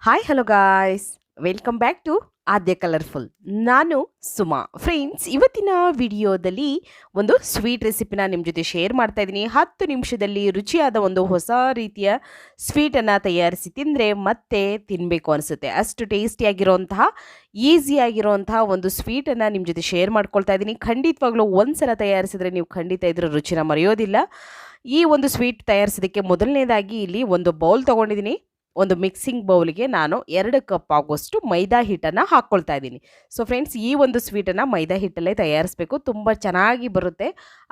Hi hello guys, welcome back to Aadya colourful. ನಾನು Suma. Friends, ಇವತ್ತಿನ ವಿಡಿಯೋದಲ್ಲಿ ಒಂದು ಸ್ವೀಟ್ ರೆಸಿಪಿನ ನಿಮ್ಮ ಜೊತೆ ಶೇರ್ ಮಾಡ್ತಾ ಇದ್ದೀನಿ. 10 ನಿಮಿಷದಲ್ಲಿ ರುಚಿಯಾದ ಒಂದು ಹೊಸ ರೀತಿಯ ಸ್ವೀಟನ್ನು ತಯಾರಿಸಿ ತಿಂದರೆ ಮತ್ತೆ ತಿನ್ನಬೇಕು ಅನಿಸುತ್ತೆ. ಅಷ್ಟು ಟೇಸ್ಟಿಯಾಗಿರೋಂತಹ ಈಸಿಯಾಗಿರೋಂತಹ ಒಂದು ಸ್ವೀಟನ್ನು ನಿಮ್ಮ ಜೊತೆ ಶೇರ್ ಮಾಡ್ಕೊಳ್ತಾ ಇದ್ದೀನಿ. ಖಂಡಿತವಾಗ್ಲೂ ಒಂದು ಸಲ ತಯಾರಿಸಿದ್ರೆ ನೀವು ಖಂಡಿತ ಇದರ ರುಚಿನ ಮರೆಯೋದಿಲ್ಲ. ಈ ಒಂದು ಸ್ವೀಟ್ ತಯಾರಿಸೋದಕ್ಕೆ ಮೊದಲನೇದಾಗಿ ಇಲ್ಲಿ ಒಂದು ಬೌಲ್ ತೊಗೊಂಡಿದ್ದೀನಿ. ಒಂದು ಮಿಕ್ಸಿಂಗ್ ಬೌಲ್ಗೆ ನಾನು 2 ಕಪ್ ಆಗುವಷ್ಟು ಮೈದಾ ಹಿಟ್ಟನ್ನು ಹಾಕ್ಕೊಳ್ತಾ ಇದ್ದೀನಿ. ಸೊ ಫ್ರೆಂಡ್ಸ್, ಈ ಒಂದು ಸ್ವೀಟನ್ನು ಮೈದಾ ಹಿಟ್ಟಲ್ಲೇ ತಯಾರಿಸಬೇಕು, ತುಂಬ ಚೆನ್ನಾಗಿ ಬರುತ್ತೆ.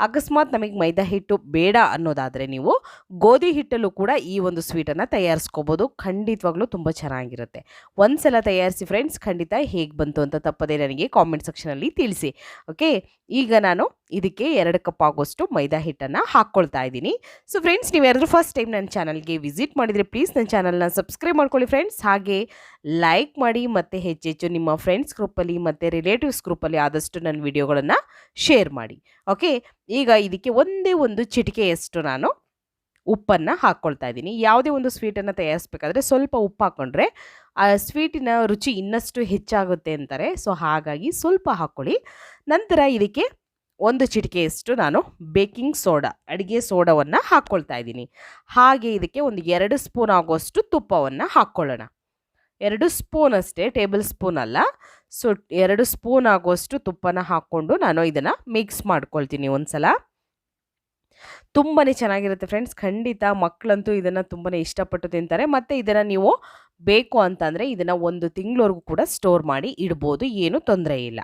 ಅಕಸ್ಮಾತ್ ನಮಗೆ ಮೈದಾ ಹಿಟ್ಟು ಬೇಡ ಅನ್ನೋದಾದರೆ ನೀವು ಗೋಧಿ ಹಿಟ್ಟಲ್ಲೂ ಕೂಡ ಈ ಒಂದು ಸ್ವೀಟನ್ನು ತಯಾರಿಸ್ಕೋಬೋದು. ಖಂಡಿತವಾಗ್ಲೂ ತುಂಬ ಚೆನ್ನಾಗಿರುತ್ತೆ. ಒಂದು ಸಲ ತಯಾರಿಸಿ ಫ್ರೆಂಡ್ಸ್, ಖಂಡಿತ ಹೇಗೆ ಬಂತು ಅಂತ ತಪ್ಪದೇ ನನಗೆ ಕಾಮೆಂಟ್ ಸೆಕ್ಷನಲ್ಲಿ ತಿಳಿಸಿ. ಓಕೆ, ಈಗ ನಾನು ಇದಕ್ಕೆ 2 ಕಪ್ ಆಗುವಷ್ಟು ಮೈದಾ ಹಿಟ್ಟನ್ನು ಹಾಕ್ಕೊಳ್ತಾ ಇದ್ದೀನಿ. ಸೊ ಫ್ರೆಂಡ್ಸ್, ನೀವು ಯಾರಾದರೂ ಫಸ್ಟ್ ಟೈಮ್ ನನ್ನ ಚಾನಲ್ಗೆ ವಿಸಿಟ್ ಮಾಡಿದರೆ ಪ್ಲೀಸ್ ನನ್ನ ಚಾನಲ್ನ ಸಬ್ಸ್ಕ್ರೈಬ್ ಮಾಡ್ಕೊಳ್ಳಿ ಫ್ರೆಂಡ್ಸ್. ಹಾಗೆ ಲೈಕ್ ಮಾಡಿ ಮತ್ತು ಹೆಚ್ಚೆಚ್ಚು ನಿಮ್ಮ ಫ್ರೆಂಡ್ಸ್ ಗ್ರೂಪಲ್ಲಿ ಮತ್ತು ರಿಲೇಟಿವ್ಸ್ ಗ್ರೂಪಲ್ಲಿ ಆದಷ್ಟು ನನ್ನ ವಿಡಿಯೋಗಳನ್ನು ಶೇರ್ ಮಾಡಿ. ಓಕೆ, ಈಗ ಇದಕ್ಕೆ ಒಂದೇ ಒಂದು ಚಿಟಿಕೆಯಷ್ಟು ನಾನು ಉಪ್ಪನ್ನು ಹಾಕ್ಕೊಳ್ತಾ ಇದ್ದೀನಿ. ಯಾವುದೇ ಒಂದು ಸ್ವೀಟನ್ನು ತಯಾರಿಸ್ಬೇಕಾದ್ರೆ ಸ್ವಲ್ಪ ಉಪ್ಪು ಹಾಕ್ಕೊಂಡ್ರೆ ಆ ಸ್ವೀಟಿನ ರುಚಿ ಇನ್ನಷ್ಟು ಹೆಚ್ಚಾಗುತ್ತೆ ಅಂತಾರೆ. ಸೊ ಹಾಗಾಗಿ ಸ್ವಲ್ಪ ಹಾಕ್ಕೊಳ್ಳಿ. ನಂತರ ಇದಕ್ಕೆ ಒಂದು ಚಿಟಿಕೆಯಷ್ಟು ನಾನು ಬೇಕಿಂಗ್ ಸೋಡಾ, ಅಡುಗೆ ಸೋಡಾವನ್ನು ಹಾಕ್ಕೊಳ್ತಾ ಇದ್ದೀನಿ. ಹಾಗೆ ಇದಕ್ಕೆ ಒಂದು 2 ಸ್ಪೂನ್ ಆಗುವಷ್ಟು ತುಪ್ಪವನ್ನು ಹಾಕ್ಕೊಳ್ಳೋಣ. 2 ಸ್ಪೂನ್ ಅಷ್ಟೇ, ಟೇಬಲ್ ಸ್ಪೂನ್ ಅಲ್ಲ. ಸೊ 2 ಸ್ಪೂನ್ ಆಗುವಷ್ಟು ತುಪ್ಪನ ಹಾಕ್ಕೊಂಡು ನಾನು ಇದನ್ನು ಮಿಕ್ಸ್ ಮಾಡ್ಕೊಳ್ತೀನಿ ಒಂದು ಸಲ. ತುಂಬಾ ಚೆನ್ನಾಗಿರುತ್ತೆ ಫ್ರೆಂಡ್ಸ್. ಖಂಡಿತ ಮಕ್ಕಳಂತೂ ಇದನ್ನು ತುಂಬಾ ಇಷ್ಟಪಟ್ಟು ತಿಂತಾರೆ. ಮತ್ತು ಇದನ್ನು ನೀವು ಬೇಕು ಅಂತಂದರೆ ಇದನ್ನು 1 ತಿಂಗಳವರೆಗೂ ಕೂಡ ಸ್ಟೋರ್ ಮಾಡಿ ಇಡ್ಬೋದು, ಏನೂ ತೊಂದರೆ ಇಲ್ಲ.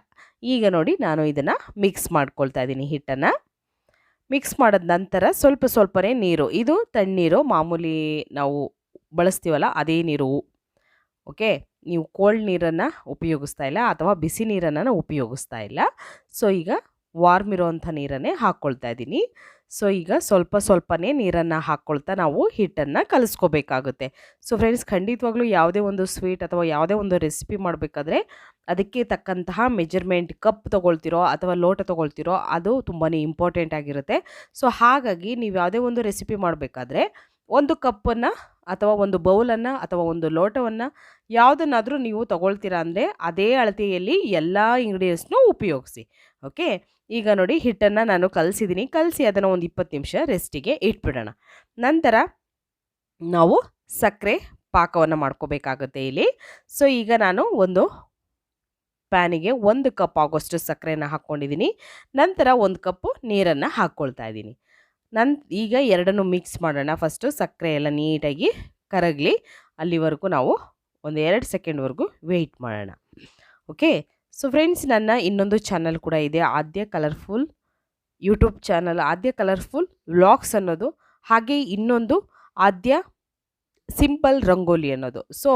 ಈಗ ನೋಡಿ, ನಾನು ಇದನ್ನು ಮಿಕ್ಸ್ ಮಾಡ್ಕೊಳ್ತಾ ಇದ್ದೀನಿ. ಹಿಟ್ಟನ್ನು ಮಿಕ್ಸ್ ಮಾಡಿದ ನಂತರ ಸ್ವಲ್ಪ ಸ್ವಲ್ಪನೇ ನೀರು, ಇದು ತಣ್ಣೀರು, ಮಾಮೂಲಿ ನಾವು ಬಳಸ್ತೀವಲ್ಲ ಅದೇ ನೀರು. ಓಕೆ, ನೀವು ಕೋಲ್ಡ್ ನೀರನ್ನು ಉಪಯೋಗಿಸ್ತಾ ಇಲ್ಲ ಅಥವಾ ಬಿಸಿ ನೀರನ್ನು ಉಪಯೋಗಿಸ್ತಾ ಇಲ್ಲ. ಸೊ ಈಗ ವಾರ್ಮ್ ಇರೋವಂಥ ನೀರನ್ನೇ ಹಾಕ್ಕೊಳ್ತಾ ಇದ್ದೀನಿ. ಸೊ ಈಗ ಸ್ವಲ್ಪ ಸ್ವಲ್ಪನೇ ನೀರನ್ನು ಹಾಕ್ಕೊಳ್ತಾ ನಾವು ಹಿಟ್ಟನ್ನು ಕಲಿಸ್ಕೋಬೇಕಾಗುತ್ತೆ. ಸೊ ಫ್ರೆಂಡ್ಸ್, ಖಂಡಿತವಾಗ್ಲೂ ಯಾವುದೇ ಒಂದು ಸ್ವೀಟ್ ಅಥವಾ ಯಾವುದೇ ಒಂದು ರೆಸಿಪಿ ಮಾಡಬೇಕಾದ್ರೆ ಅದಕ್ಕೆ ತಕ್ಕಂತಹ ಮೆಜರ್ಮೆಂಟ್ ಕಪ್ ತೊಗೊಳ್ತಿರೋ ಅಥವಾ ಲೋಟ ತೊಗೊಳ್ತಿರೋ ಅದು ತುಂಬಾ ಇಂಪಾರ್ಟೆಂಟ್ ಆಗಿರುತ್ತೆ. ಸೊ ಹಾಗಾಗಿ ನೀವು ಯಾವುದೇ ಒಂದು ರೆಸಿಪಿ ಮಾಡಬೇಕಾದ್ರೆ ಒಂದು ಕಪ್ಪನ್ನು ಅಥವಾ ಒಂದು ಬೌಲನ್ನು ಅಥವಾ ಒಂದು ಲೋಟವನ್ನು ಯಾವುದನ್ನಾದರೂ ನೀವು ತೊಗೊಳ್ತೀರಾ ಅಂದರೆ ಅದೇ ಅಳತೆಯಲ್ಲಿ ಎಲ್ಲ ಇಂಗ್ರೀಡಿಯೆಂಟ್ಸ್ನೂ ಉಪಯೋಗಿಸಿ. ಓಕೆ, ಈಗ ನೋಡಿ ಹಿಟ್ಟನ್ನು ನಾನು ಕಲಸಿದ್ದೀನಿ. ಕಲಸಿ ಅದನ್ನು ಒಂದು 20 ನಿಮಿಷ ರೆಸ್ಟಿಗೆ ಇಟ್ಬಿಡೋಣ. ನಂತರ ನಾವು ಸಕ್ಕರೆ ಪಾಕವನ್ನು ಮಾಡ್ಕೋಬೇಕಾಗುತ್ತೆ ಇಲ್ಲಿ. ಸೊ ಈಗ ನಾನು ಒಂದು ಪ್ಯಾನಿಗೆ 1 ಕಪ್ ಆಗೋಷ್ಟು ಸಕ್ಕರೆಯನ್ನು ಹಾಕ್ಕೊಂಡಿದ್ದೀನಿ. ನಂತರ 1 ಕಪ್ಪು ನೀರನ್ನು ಹಾಕ್ಕೊಳ್ತಾ ಇದ್ದೀನಿ. ಈಗ ಎರಡನ್ನೂ ಮಿಕ್ಸ್ ಮಾಡೋಣ. ಫಸ್ಟು ಸಕ್ಕರೆ ಎಲ್ಲ ನೀಟಾಗಿ ಕರಗಲಿ, ಅಲ್ಲಿವರೆಗೂ ನಾವು ಒಂದು 2 ಸೆಕೆಂಡ್ವರೆಗೂ ವೆಯ್ಟ್ ಮಾಡೋಣ. ಓಕೆ, ಸೊ ಫ್ರೆಂಡ್ಸ್, ನನ್ನ ಇನ್ನೊಂದು ಚಾನಲ್ ಕೂಡ ಇದೆ, ಆದ್ಯ ಕಲರ್ಫುಲ್ ಯೂಟ್ಯೂಬ್ ಚಾನಲ್, ಆದ್ಯ ಕಲರ್ಫುಲ್ ವ್ಲಾಗ್ಸ್ ಅನ್ನೋದು. ಹಾಗೆ ಇನ್ನೊಂದು ಆದ್ಯ ಸಿಂಪಲ್ ರಂಗೋಲಿ ಅನ್ನೋದು. ಸೊ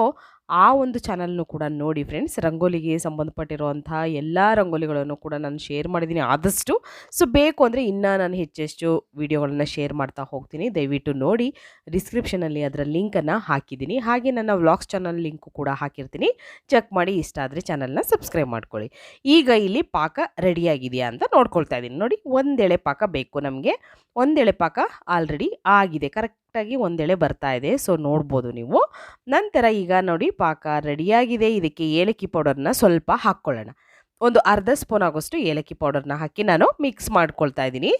ಆ ಒಂದು ಚಾನಲ್ನು ಕೂಡ ನೋಡಿ ಫ್ರೆಂಡ್ಸ್. ರಂಗೋಲಿಗೆ ಸಂಬಂಧಪಟ್ಟಿರುವಂತಹ ಎಲ್ಲ ರಂಗೋಲಿಗಳನ್ನು ಕೂಡ ನಾನು ಶೇರ್ ಮಾಡಿದ್ದೀನಿ ಆದಷ್ಟು. ಸೊ ಬೇಕು ಅಂದರೆ ಇನ್ನೂ ನಾನು ಹೆಚ್ಚೆಷ್ಟು ವಿಡಿಯೋಗಳನ್ನು ಶೇರ್ ಮಾಡ್ತಾ ಹೋಗ್ತೀನಿ, ದಯವಿಟ್ಟು ನೋಡಿ. ಡಿಸ್ಕ್ರಿಪ್ಷನಲ್ಲಿ ಅದರ ಲಿಂಕನ್ನು ಹಾಕಿದ್ದೀನಿ. ಹಾಗೆ ನನ್ನ ವ್ಲಾಗ್ಸ್ ಚಾನಲ್ ಲಿಂಕು ಕೂಡ ಹಾಕಿರ್ತೀನಿ, ಚೆಕ್ ಮಾಡಿ. ಇಷ್ಟ ಆದರೆ ಚಾನಲ್ನ ಸಬ್ಸ್ಕ್ರೈಬ್ ಮಾಡ್ಕೊಳ್ಳಿ. ಈಗ ಇಲ್ಲಿ ಪಾಕ ರೆಡಿಯಾಗಿದೆಯಾ ಅಂತ ನೋಡ್ಕೊಳ್ತಾ ಇದ್ದೀನಿ. ನೋಡಿ, 1 ಎಳೆ ಪಾಕ ಬೇಕು ನಮಗೆ. 1 ಎಳೆ ಪಾಕ ಆಲ್ರೆಡಿ ಆಗಿದೆ, ಕರೆಕ್ಟಾಗಿ 1 ಎಳೆ ಬರ್ತಾ ಇದೆ. ಸೊ ನೋಡ್ಬೋದು ನೀವು. ನಂತರ ಈಗ ನೋಡಿ, ಪಾಕ ರೆಡಿಯಾಗಿದೆ. ಇದಕ್ಕೆ ಏಲಕ್ಕಿ ಪೌಡರ್ನ ಸ್ವಲ್ಪ ಹಾಕ್ಕೊಳ್ಳೋಣ. ಒಂದು ಅರ್ಧ ಸ್ಪೂನ್ ಆಗೋಷ್ಟು ಏಲಕ್ಕಿ ಪೌಡರ್ನ ಹಾಕಿ ನಾನು ಮಿಕ್ಸ್ ಮಾಡ್ಕೊಳ್ತಾ ಇದ್ದೀನಿ.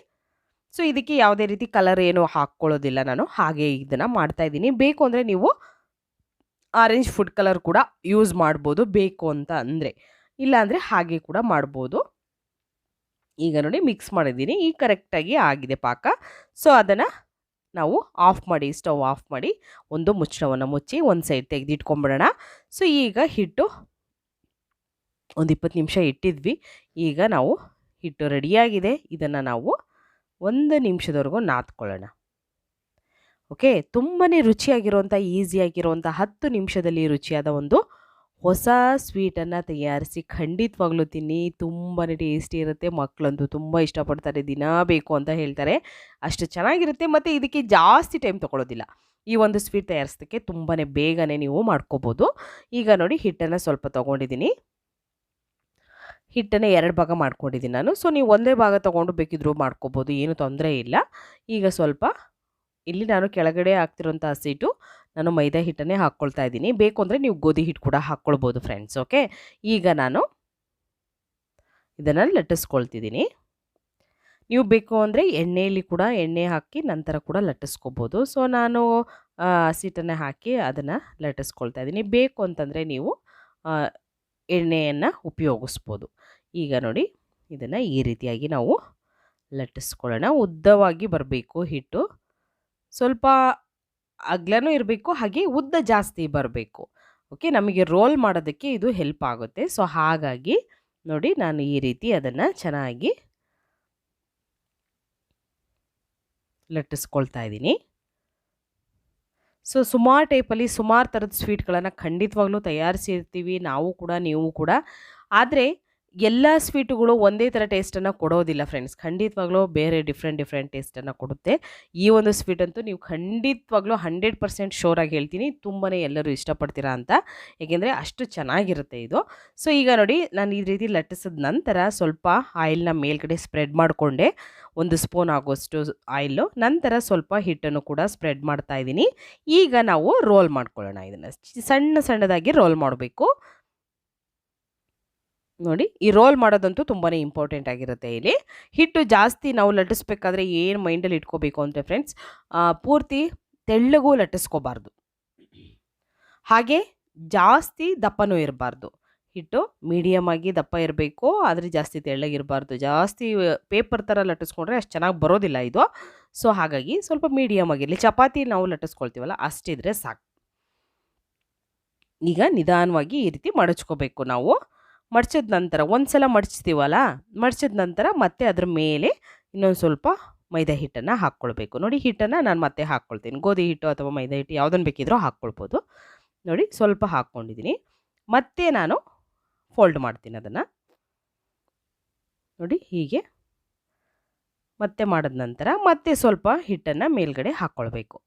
ಸೊ ಇದಕ್ಕೆ ಯಾವುದೇ ರೀತಿ ಕಲರ್ ಏನು ಹಾಕ್ಕೊಳ್ಳೋದಿಲ್ಲ, ನಾನು ಹಾಗೆ ಇದನ್ನು ಮಾಡ್ತಾ ಇದ್ದೀನಿ. ಬೇಕು ಅಂದರೆ ನೀವು ಆರೆಂಜ್ ಫುಡ್ ಕಲರ್ ಕೂಡ ಯೂಸ್ ಮಾಡ್ಬೋದು, ಬೇಕು ಅಂತ ಅಂದರೆ. ಇಲ್ಲಾಂದರೆ ಹಾಗೆ ಕೂಡ ಮಾಡ್ಬೋದು. ಈಗ ನೋಡಿ, ಮಿಕ್ಸ್ ಮಾಡಿದ್ದೀನಿ. ಈಗ ಕರೆಕ್ಟಾಗಿ ಆಗಿದೆ ಪಾಕ. ಸೊ ಅದನ್ನು ನಾವು ಆಫ್ ಮಾಡಿ, ಸ್ಟವ್ ಆಫ್ ಮಾಡಿ ಒಂದು ಮುಚ್ಚಳವನ್ನು ಮುಚ್ಚಿ ಒಂದು ಸೈಡ್ ತೆಗೆದಿಟ್ಕೊಂಬಿಡೋಣ. ಸೊ ಈಗ ಹಿಟ್ಟು ಒಂದು 20 ನಿಮಿಷ ಇಟ್ಟಿದ್ವಿ. ಈಗ ನಾವು ಹಿಟ್ಟು ರೆಡಿಯಾಗಿದೆ. ಇದನ್ನು ನಾವು 1 ನಿಮಿಷದವರೆಗೂ ನಾದ್ಕೊಳ್ಳೋಣ. ಓಕೆ, ತುಂಬಾ ರುಚಿಯಾಗಿರುವಂಥ, ಈಸಿಯಾಗಿರುವಂಥ 10 ನಿಮಿಷದಲ್ಲಿ ರುಚಿಯಾದ ಒಂದು ಹೊಸ ಸ್ವೀಟನ್ನು ತಯಾರಿಸಿ ಖಂಡಿತವಾಗ್ಲೂ ತಿನ್ನಿ. ತುಂಬಾ ಟೇಸ್ಟಿ ಇರುತ್ತೆ. ಮಕ್ಕಳಂತೂ ತುಂಬ ಇಷ್ಟಪಡ್ತಾರೆ, ದಿನ ಬೇಕು ಅಂತ ಹೇಳ್ತಾರೆ. ಅಷ್ಟು ಚೆನ್ನಾಗಿರುತ್ತೆ. ಮತ್ತು ಇದಕ್ಕೆ ಜಾಸ್ತಿ ಟೈಮ್ ತೊಗೊಳ್ಳೋದಿಲ್ಲ. ಈ ಒಂದು ಸ್ವೀಟ್ ತಯಾರಿಸೋದಕ್ಕೆ ತುಂಬಾ ಬೇಗನೆ ನೀವು ಮಾಡ್ಕೋಬೋದು. ಈಗ ನೋಡಿ, ಹಿಟ್ಟನ್ನು ಸ್ವಲ್ಪ ತೊಗೊಂಡಿದ್ದೀನಿ. ಹಿಟ್ಟನ್ನು 2 ಭಾಗ ಮಾಡ್ಕೊಂಡಿದ್ದೀನಿ ನಾನು. ಸೊ ನೀವು ಒಂದೇ ಭಾಗ ತೊಗೊಂಡು ಬೇಕಿದ್ರೂ ಮಾಡ್ಕೋಬೋದು, ಏನು ತೊಂದರೆ ಇಲ್ಲ. ಈಗ ಸ್ವಲ್ಪ ಇಲ್ಲಿ ನಾನು ಕೆಳಗಡೆ ಹಾಕ್ತಿರೋಂಥ ಹಸಿಟ್ಟು ನಾನು ಮೈದಾ ಹಿಟ್ಟನ್ನೇ ಹಾಕ್ಕೊಳ್ತಾ ಇದ್ದೀನಿ. ಬೇಕು ಅಂದರೆ ನೀವು ಗೋಧಿ ಹಿಟ್ಟು ಕೂಡ ಹಾಕ್ಕೊಳ್ಬೋದು ಫ್ರೆಂಡ್ಸ್. ಓಕೆ, ಈಗ ನಾನು ಇದನ್ನು ಲಟ್ಟಿಸ್ಕೊಳ್ತಿದ್ದೀನಿ. ನೀವು ಬೇಕು ಅಂದರೆ ಎಣ್ಣೆಯಲ್ಲಿ ಕೂಡ ಎಣ್ಣೆ ಹಾಕಿ ನಂತರ ಕೂಡ ಲಟ್ಟಿಸ್ಕೋಬೋದು. ಸೊ ನಾನು ಹಸಿಟ್ಟನ್ನೇ ಹಾಕಿ ಅದನ್ನು ಲಟ್ಟಿಸ್ಕೊಳ್ತಾ ಇದ್ದೀನಿ. ಬೇಕು ಅಂತಂದರೆ ನೀವು ಎಣ್ಣೆಯನ್ನು ಉಪಯೋಗಿಸ್ಬೋದು. ಈಗ ನೋಡಿ, ಇದನ್ನು ಈ ರೀತಿಯಾಗಿ ನಾವು ಲಟ್ಟಿಸ್ಕೊಳ್ಳೋಣ. ಉದ್ದವಾಗಿ ಬರಬೇಕು ಹಿಟ್ಟು, ಸ್ವಲ್ಪ ಅಗಲನೂ ಇರಬೇಕು, ಹಾಗೆ ಉದ್ದ ಜಾಸ್ತಿ ಬರಬೇಕು. ಓಕೆ, ನಮಗೆ ರೋಲ್ ಮಾಡೋದಕ್ಕೆ ಇದು ಹೆಲ್ಪ್ ಆಗುತ್ತೆ. ಸೊ ಹಾಗಾಗಿ ನೋಡಿ, ನಾನು ಈ ರೀತಿ ಅದನ್ನು ಚೆನ್ನಾಗಿ ಲಟ್ಟಿಸ್ಕೊಳ್ತಾ ಇದ್ದೀನಿ. ಸೊ ಸುಮಾರು ಟೈಪಲ್ಲಿ ಸುಮಾರು ಥರದ ಸ್ವೀಟ್ಗಳನ್ನು ಖಂಡಿತವಾಗ್ಲೂ ತಯಾರಿಸಿರ್ತೀವಿ ನಾವು ಕೂಡ, ನೀವು ಕೂಡ. ಆದರೆ ಎಲ್ಲ ಸ್ವೀಟುಗಳು ಒಂದೇ ಥರ ಟೇಸ್ಟನ್ನು ಕೊಡೋದಿಲ್ಲ ಫ್ರೆಂಡ್ಸ್. ಖಂಡಿತವಾಗ್ಲೂ ಬೇರೆ ಡಿಫ್ರೆಂಟ್ ಟೇಸ್ಟನ್ನು ಕೊಡುತ್ತೆ. ಈ ಒಂದು ಸ್ವೀಟ್ ಅಂತೂ ನೀವು ಖಂಡಿತವಾಗ್ಲೂ 100% ಶೋರಾಗಿ ಹೇಳ್ತೀನಿ, ತುಂಬಾ ಎಲ್ಲರೂ ಇಷ್ಟಪಡ್ತೀರಾ ಅಂತ, ಏಕೆಂದರೆ ಅಷ್ಟು ಚೆನ್ನಾಗಿರುತ್ತೆ ಇದು. ಸೊ ಈಗ ನೋಡಿ, ನಾನು ಈ ರೀತಿ ಲಟ್ಟಿಸಿದ ನಂತರ ಸ್ವಲ್ಪ ಆಯಿಲ್ನ ಮೇಲ್ಗಡೆ ಸ್ಪ್ರೆಡ್ ಮಾಡಿಕೊಂಡೆ, 1 ಸ್ಪೂನ್ ಆಗೋಷ್ಟು ಆಯಿಲು. ನಂತರ ಸ್ವಲ್ಪ ಹಿಟ್ಟನ್ನು ಕೂಡ ಸ್ಪ್ರೆಡ್ ಮಾಡ್ತಾ ಇದ್ದೀನಿ. ಈಗ ನಾವು ರೋಲ್ ಮಾಡ್ಕೊಳ್ಳೋಣ. ಇದನ್ನು ಸಣ್ಣದಾಗಿ ರೋಲ್ ಮಾಡಬೇಕು. ನೋಡಿ, ಈ ರೋಲ್ ಮಾಡೋದಂತೂ ತುಂಬಾ ಇಂಪಾರ್ಟೆಂಟ್ ಆಗಿರುತ್ತೆ. ಇಲ್ಲಿ ಹಿಟ್ಟು ಜಾಸ್ತಿ ನಾವು ಲಟ್ಟಿಸ್ಬೇಕಾದ್ರೆ ಏನು ಮೈಂಡಲ್ಲಿ ಇಟ್ಕೋಬೇಕು ಅಂದರೆ ಫ್ರೆಂಡ್ಸ್, ಪೂರ್ತಿ ತೆಳ್ಳಗೂ ಲಟ್ಟಿಸ್ಕೋಬಾರ್ದು, ಹಾಗೆ ಜಾಸ್ತಿ ದಪ್ಪನೂ ಇರಬಾರ್ದು. ಹಿಟ್ಟು ಮೀಡಿಯಮ್ ಆಗಿ ದಪ್ಪ ಇರಬೇಕು, ಆದರೆ ಜಾಸ್ತಿ ತೆಳ್ಳಗಿರಬಾರ್ದು. ಜಾಸ್ತಿ ಪೇಪರ್ ಥರ ಲಟ್ಟಿಸ್ಕೊಂಡ್ರೆ ಅಷ್ಟು ಚೆನ್ನಾಗಿ ಬರೋದಿಲ್ಲ ಇದು. ಸೊ ಹಾಗಾಗಿ ಸ್ವಲ್ಪ ಮೀಡಿಯಮ್ ಆಗಿರಲಿ. ಚಪಾತಿ ನಾವು ಲಟ್ಟಿಸ್ಕೊಳ್ತೀವಲ್ಲ ಅಷ್ಟಿದ್ರೆ ಸಾಕು. ಈಗ ನಿಧಾನವಾಗಿ ಈ ರೀತಿ ಮಡಚ್ಕೋಬೇಕು ನಾವು. ಮಡಚಿದ ನಂತರ ಒಂದ್ಸಲ ಮಡಚ್ತೀವಲ್ಲ, ಮಡಚಿದ ನಂತರ ಮತ್ತೆ ಅದ್ರ ಮೇಲೆ ಇನ್ನೊಂದು ಸ್ವಲ್ಪ ಮೈದಾ ಹಿಟ್ಟನ್ನು ಹಾಕ್ಕೊಳ್ಬೇಕು. ನೋಡಿ, ಹಿಟ್ಟನ್ನು ನಾನು ಮತ್ತೆ ಹಾಕ್ಕೊಳ್ತೀನಿ. ಗೋಧಿ ಹಿಟ್ಟು ಅಥವಾ ಮೈದಾ ಹಿಟ್ಟು ಯಾವುದನ್ನು ಬೇಕಿದ್ರೂ ಹಾಕ್ಕೊಳ್ಬೋದು. ನೋಡಿ, ಸ್ವಲ್ಪ ಹಾಕ್ಕೊಂಡಿದ್ದೀನಿ. ಮತ್ತೆ ನಾನು ಫೋಲ್ಡ್ ಮಾಡ್ತೀನಿ ಅದನ್ನು. ನೋಡಿ, ಹೀಗೆ ಮತ್ತೆ ಮಾಡಿದ ನಂತರ ಮತ್ತೆ ಸ್ವಲ್ಪ ಹಿಟ್ಟನ್ನು ಮೇಲ್ಗಡೆ ಹಾಕ್ಕೊಳ್ಬೇಕು.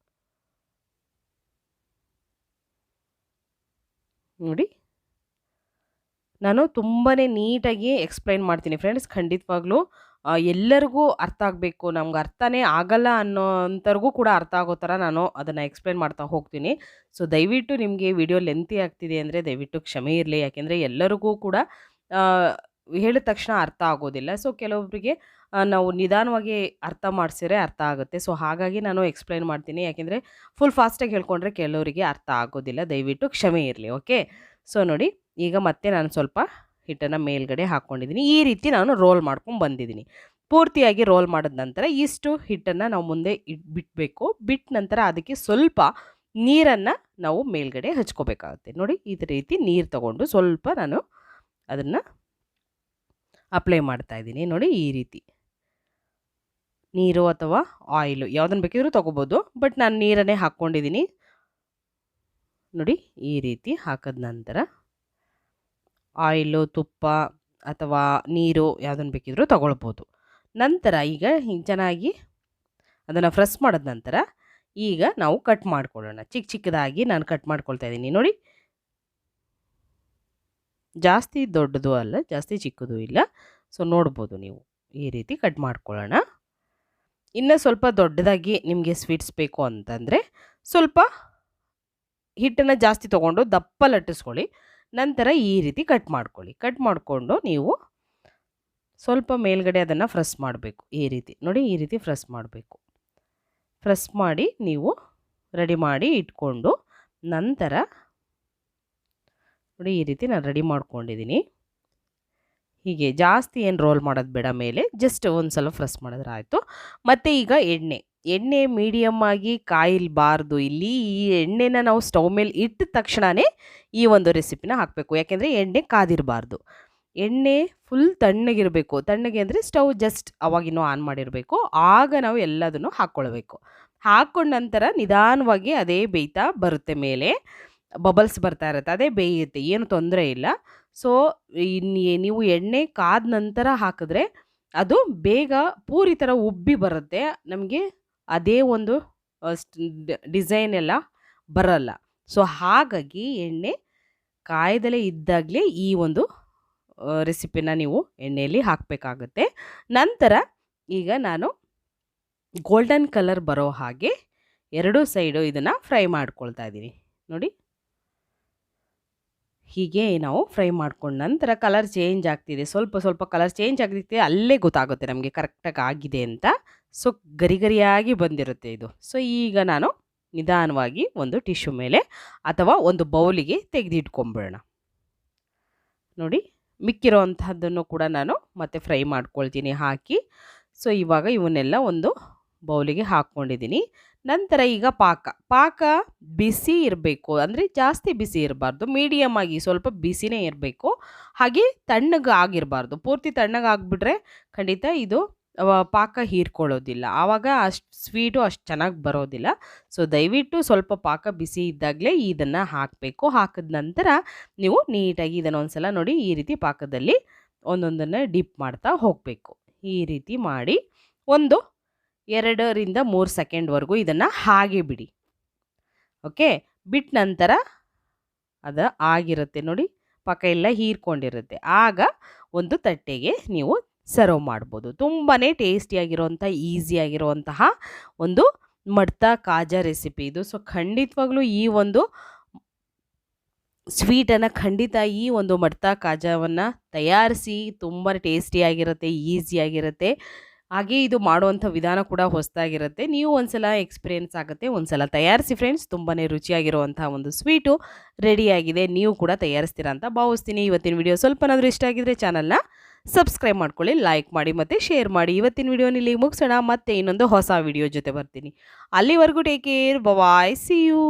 ನೋಡಿ, ನಾನು ತುಂಬಾ ನೀಟಾಗಿ ಎಕ್ಸ್ಪ್ಲೈನ್ ಮಾಡ್ತೀನಿ ಫ್ರೆಂಡ್ಸ್. ಖಂಡಿತವಾಗ್ಲೂ ಎಲ್ಲರಿಗೂ ಅರ್ಥ ಆಗಬೇಕು, ನಮ್ಗೆ ಅರ್ಥನೇ ಆಗಲ್ಲ ಅನ್ನೋಂಥವ್ರಿಗೂ ಕೂಡ ಅರ್ಥ ಆಗೋ ಥರ ನಾನು ಅದನ್ನು ಎಕ್ಸ್ಪ್ಲೈನ್ ಮಾಡ್ತಾ ಹೋಗ್ತೀನಿ. ಸೊ ದಯವಿಟ್ಟು ನಿಮಗೆ ವಿಡಿಯೋ ಲೆಂತಿ ಆಗ್ತಿದೆ ಅಂದರೆ ದಯವಿಟ್ಟು ಕ್ಷಮೆ ಇರಲಿ, ಯಾಕೆಂದರೆ ಎಲ್ಲರಿಗೂ ಕೂಡ ಹೇಳಿದ ತಕ್ಷಣ ಅರ್ಥ ಆಗೋದಿಲ್ಲ. ಸೊ ಕೆಲವೊಬ್ಬರಿಗೆ ನಾವು ನಿಧಾನವಾಗಿ ಅರ್ಥ ಮಾಡಿಸಿದ್ರೆ ಅರ್ಥ ಆಗುತ್ತೆ. ಸೊ ಹಾಗಾಗಿ ನಾನು ಎಕ್ಸ್ಪ್ಲೈನ್ ಮಾಡ್ತೀನಿ, ಯಾಕೆಂದರೆ ಫುಲ್ ಫಾಸ್ಟಾಗಿ ಹೇಳ್ಕೊಂಡ್ರೆ ಕೆಲವರಿಗೆ ಅರ್ಥ ಆಗೋದಿಲ್ಲ. ದಯವಿಟ್ಟು ಕ್ಷಮೆ ಇರಲಿ. ಓಕೆ, ಸೊ ನೋಡಿ, ಈಗ ಮತ್ತೆ ನಾನು ಸ್ವಲ್ಪ ಹಿಟ್ಟನ್ನು ಮೇಲ್ಗಡೆ ಹಾಕ್ಕೊಂಡಿದ್ದೀನಿ. ಈ ರೀತಿ ನಾನು ರೋಲ್ ಮಾಡ್ಕೊಂಡು ಬಂದಿದ್ದೀನಿ. ಪೂರ್ತಿಯಾಗಿ ರೋಲ್ ಮಾಡಿದ ನಂತರ ಇಷ್ಟು ಹಿಟ್ಟನ್ನು ನಾವು ಮುಂದೆ ಬಿಡಬೇಕು. ಬಿಟ್ಟ ನಂತರ ಅದಕ್ಕೆ ಸ್ವಲ್ಪ ನೀರನ್ನು ನಾವು ಮೇಲ್ಗಡೆ ಹಚ್ಕೋಬೇಕಾಗುತ್ತೆ. ನೋಡಿ, ಈ ರೀತಿ ನೀರು ತಗೊಂಡು ಸ್ವಲ್ಪ ನಾನು ಅದನ್ನು ಅಪ್ಲೈ ಮಾಡ್ತಾ ಇದ್ದೀನಿ. ನೋಡಿ, ಈ ರೀತಿ ನೀರು ಅಥವಾ ಆಯಿಲು ಯಾವುದನ್ನು ಬೇಕಿದ್ರೂ ತೊಗೋಬೋದು, ಬಟ್ ನಾನು ನೀರನ್ನೇ ಹಾಕ್ಕೊಂಡಿದ್ದೀನಿ. ನೋಡಿ, ಈ ರೀತಿ ಹಾಕಿದ ನಂತರ ಆಯಿಲು, ತುಪ್ಪ ಅಥವಾ ನೀರು ಯಾವುದನ್ನು ಬೇಕಿದ್ರೂ ತೊಗೊಳ್ಬೋದು. ನಂತರ ಈಗ ಚೆನ್ನಾಗಿ ಅದನ್ನು ಫ್ರೆಶ್ ಮಾಡಿದ ನಂತರ ಈಗ ನಾವು ಕಟ್ ಮಾಡ್ಕೊಳ್ಳೋಣ. ಚಿಕ್ಕದಾಗಿ ನಾನು ಕಟ್ ಮಾಡ್ಕೊಳ್ತಾ ಇದ್ದೀನಿ. ನೋಡಿ, ಜಾಸ್ತಿ ದೊಡ್ಡದು ಅಲ್ಲ, ಜಾಸ್ತಿ ಚಿಕ್ಕದು ಇಲ್ಲ. ಸೊ ನೋಡ್ಬೋದು ನೀವು, ಈ ರೀತಿ ಕಟ್ ಮಾಡ್ಕೊಳ್ಳೋಣ. ಇನ್ನು ಸ್ವಲ್ಪ ದೊಡ್ಡದಾಗಿ ನಿಮಗೆ ಸ್ವೀಟ್ಸ್ ಬೇಕು ಅಂತಂದರೆ ಸ್ವಲ್ಪ ಹಿಟ್ಟನ್ನು ಜಾಸ್ತಿ ತೊಗೊಂಡು ದಪ್ಪ ಲಟ್ಟಿಸ್ಕೊಳ್ಳಿ. ನಂತರ ಈ ರೀತಿ ಕಟ್ ಮಾಡ್ಕೊಳ್ಳಿ. ಕಟ್ ಮಾಡಿಕೊಂಡು ನೀವು ಸ್ವಲ್ಪ ಮೇಲ್ಗಡೆ ಅದನ್ನು ಫ್ರೆಶ್ ಮಾಡಬೇಕು. ಈ ರೀತಿ ನೋಡಿ, ಈ ರೀತಿ ಫ್ರೆಶ್ ಮಾಡಬೇಕು. ಫ್ರೆಶ್ ಮಾಡಿ ನೀವು ರೆಡಿ ಮಾಡಿ ಇಟ್ಕೊಂಡು ನಂತರ ನೋಡಿ, ಈ ರೀತಿ ನಾನು ರೆಡಿ ಮಾಡ್ಕೊಂಡಿದ್ದೀನಿ. ಹೀಗೆ ಜಾಸ್ತಿ ಏನು ರೋಲ್ ಮಾಡೋದು ಬೇಡ, ಮೇಲೆ ಜಸ್ಟ್ ಒಂದು ಸಲ ಫ್ರೆಶ್ ಮಾಡಿದ್ರೆ ಆಯಿತು. ಮತ್ತು ಈಗ ಎಣ್ಣೆ ಮೀಡಿಯಮ್ ಆಗಿ ಕಾಯಿಲ್ಬಾರ್ದು. ಇಲ್ಲಿ ಈ ಎಣ್ಣೆನ ನಾವು ಸ್ಟವ್ ಮೇಲೆ ಇಟ್ಟ ತಕ್ಷಣವೇ ಈ ಒಂದು ರೆಸಿಪಿನ ಹಾಕಬೇಕು, ಯಾಕೆಂದರೆ ಎಣ್ಣೆ ಕಾದಿರಬಾರ್ದು. ಎಣ್ಣೆ ಫುಲ್ ತಣ್ಣಗಿರಬೇಕು. ತಣ್ಣಗೆ ಅಂದರೆ ಸ್ಟವ್ ಜಸ್ಟ್ ಅವಾಗಿನ್ನೂ ಆನ್ ಮಾಡಿರಬೇಕು. ಆಗ ನಾವು ಎಲ್ಲದನ್ನು ಹಾಕ್ಕೊಳ್ಬೇಕು. ಹಾಕ್ಕೊಂಡ ನಂತರ ನಿಧಾನವಾಗಿ ಅದೇ ಬೇಯ್ತಾ ಬರುತ್ತೆ, ಮೇಲೆ ಬಬಲ್ಸ್ ಬರ್ತಾ ಇರುತ್ತೆ, ಅದೇ ಬೇಯುತ್ತೆ, ಏನು ತೊಂದರೆ ಇಲ್ಲ. ಸೊ ನೀವು ಎಣ್ಣೆ ಕಾದ ನಂತರ ಹಾಕಿದ್ರೆ ಅದು ಬೇಗ ಪೂರಿ ಥರ ಉಬ್ಬಿ ಬರುತ್ತೆ. ನಮಗೆ ಅದೇ ಒಂದು ಡಿಸೈನ್ ಎಲ್ಲ ಬರಲ್ಲ. ಸೊ ಹಾಗಾಗಿ ಎಣ್ಣೆ ಕಾಯ್ದಲೇ ಇದ್ದಾಗಲೇ ಈ ಒಂದು ರೆಸಿಪಿನ ನೀವು ಎಣ್ಣೆಯಲ್ಲಿ ಹಾಕಬೇಕಾಗುತ್ತೆ. ನಂತರ ಈಗ ನಾನು ಗೋಲ್ಡನ್ ಕಲರ್ ಬರೋ ಹಾಗೆ ಎರಡೂ ಸೈಡು ಇದನ್ನು ಫ್ರೈ ಮಾಡ್ಕೊಳ್ತಾ ಇದ್ದೀನಿ ನೋಡಿ. ಹೀಗೆ ನಾವು ಫ್ರೈ ಮಾಡ್ಕೊಂಡ ನಂತರ ಕಲರ್ ಚೇಂಜ್ ಆಗ್ತಿದೆ, ಸ್ವಲ್ಪ ಸ್ವಲ್ಪ ಕಲರ್ ಚೇಂಜ್ ಆಗ್ತಿದೆ, ಅಲ್ಲೇ ಗೊತ್ತಾಗುತ್ತೆ ನಮಗೆ ಕರೆಕ್ಟಾಗಿ ಆಗಿದೆ ಅಂತ. ಸೊ ಗರಿ ಗರಿಯಾಗಿ ಬಂದಿರುತ್ತೆ ಇದು. ಸೊ ಈಗ ನಾನು ನಿಧಾನವಾಗಿ ಒಂದು ಟಿಶ್ಯೂ ಮೇಲೆ ಅಥವಾ ಒಂದು ಬೌಲಿಗೆ ತೆಗೆದಿಟ್ಕೊಂಬಿಡೋಣ. ನೋಡಿ, ಮಿಕ್ಕಿರೋ ಅಂಥದ್ದನ್ನು ಕೂಡ ನಾನು ಮತ್ತೆ ಫ್ರೈ ಮಾಡ್ಕೊಳ್ತೀನಿ ಹಾಕಿ. ಸೊ ಇವಾಗ ಇವನ್ನೆಲ್ಲ ಒಂದು ಬೌಲಿಗೆ ಹಾಕ್ಕೊಂಡಿದ್ದೀನಿ. ನಂತರ ಈಗ ಪಾಕ ಬಿಸಿ ಇರಬೇಕು, ಅಂದರೆ ಜಾಸ್ತಿ ಬಿಸಿ ಇರಬಾರ್ದು, ಮೀಡಿಯಮ್ ಆಗಿ ಸ್ವಲ್ಪ ಬಿಸಿನೇ ಇರಬೇಕು. ಹಾಗೆ ತಣ್ಣಗೆ ಆಗಿರಬಾರ್ದು, ಪೂರ್ತಿ ತಣ್ಣಗೆ ಆಗಿಬಿಟ್ರೆ ಖಂಡಿತ ಇದು ಪಾಕ ಹೀರ್ಕೊಳ್ಳೋದಿಲ್ಲ, ಆವಾಗ ಅಷ್ಟು ಸ್ವೀಟು ಅಷ್ಟು ಚೆನ್ನಾಗಿ ಬರೋದಿಲ್ಲ. ಸೊ ದಯವಿಟ್ಟು ಸ್ವಲ್ಪ ಪಾಕ ಬಿಸಿ ಇದ್ದಾಗಲೇ ಇದನ್ನು ಹಾಕಬೇಕು. ಹಾಕಿದ ನಂತರ ನೀವು ನೀಟಾಗಿ ಇದನ್ನು ಒಂದ್ಸಲ ನೋಡಿ, ಈ ರೀತಿ ಪಾಕದಲ್ಲಿ ಒಂದೊಂದನ್ನು ಡಿಪ್ ಮಾಡ್ತಾ ಹೋಗಬೇಕು. ಈ ರೀತಿ ಮಾಡಿ ಒಂದು 2ರಿಂದ 3 ಸೆಕೆಂಡ್ವರೆಗೂ ಇದನ್ನು ಹಾಗೆ ಬಿಡಿ. ಓಕೆ, ಬಿಟ್ಟ ನಂತರ ಅದು ಆಗಿರುತ್ತೆ ನೋಡಿ, ಪಾಕ ಎಲ್ಲ ಹೀರ್ಕೊಂಡಿರುತ್ತೆ. ಆಗ ಒಂದು ತಟ್ಟೆಗೆ ನೀವು ಸರ್ವ್ ಮಾಡ್ಬೋದು. ತುಂಬಾ ಟೇಸ್ಟಿಯಾಗಿರೋಂಥ ಈಸಿಯಾಗಿರುವಂತಹ ಒಂದು ಮಡ್ತಾ ಕಾಜಾ ರೆಸಿಪಿ ಇದು. ಸೊ ಖಂಡಿತವಾಗ್ಲೂ ಈ ಒಂದು ಸ್ವೀಟನ್ನು ಖಂಡಿತ ಈ ಒಂದು ಮಡ್ತಾ ಕಾಜಾವನ್ನು ತಯಾರಿಸಿ. ತುಂಬ ಟೇಸ್ಟಿಯಾಗಿರುತ್ತೆ, ಈಸಿಯಾಗಿರುತ್ತೆ. ಹಾಗೆ ಇದು ಮಾಡುವಂಥ ವಿಧಾನ ಕೂಡ ಹೊಸದಾಗಿರುತ್ತೆ. ನೀವು ಒಂದ್ಸಲ ಎಕ್ಸ್ಪೀರಿಯೆನ್ಸ್ ಆಗುತ್ತೆ, ಒಂದ್ಸಲ ತಯಾರಿಸಿ ಫ್ರೆಂಡ್ಸ್. ತುಂಬಾ ರುಚಿಯಾಗಿರುವಂಥ ಒಂದು ಸ್ವೀಟು ರೆಡಿಯಾಗಿದೆ. ನೀವು ಕೂಡ ತಯಾರಿಸ್ತೀರಾ ಅಂತ ಭಾವಿಸ್ತೀನಿ. ಇವತ್ತಿನ ವಿಡಿಯೋ ಸ್ವಲ್ಪನಾದರೂ ಇಷ್ಟ ಆಗಿದ್ರೆ ಚಾನಲ್ನ ಸಬ್ಸ್ಕ್ರೈಬ್ ಮಾಡ್ಕೊಳ್ಳಿ, ಲೈಕ್ ಮಾಡಿ ಮತ್ತು ಶೇರ್ ಮಾಡಿ. ಇವತ್ತಿನ ವಿಡಿಯೋನ ಇಲ್ಲಿ ಮುಗಿಸೋಣ, ಮತ್ತೆ ಇನ್ನೊಂದು ಹೊಸ ವಿಡಿಯೋ ಜೊತೆ ಬರ್ತೀನಿ. ಅಲ್ಲಿವರೆಗೂ take care, bye, see you.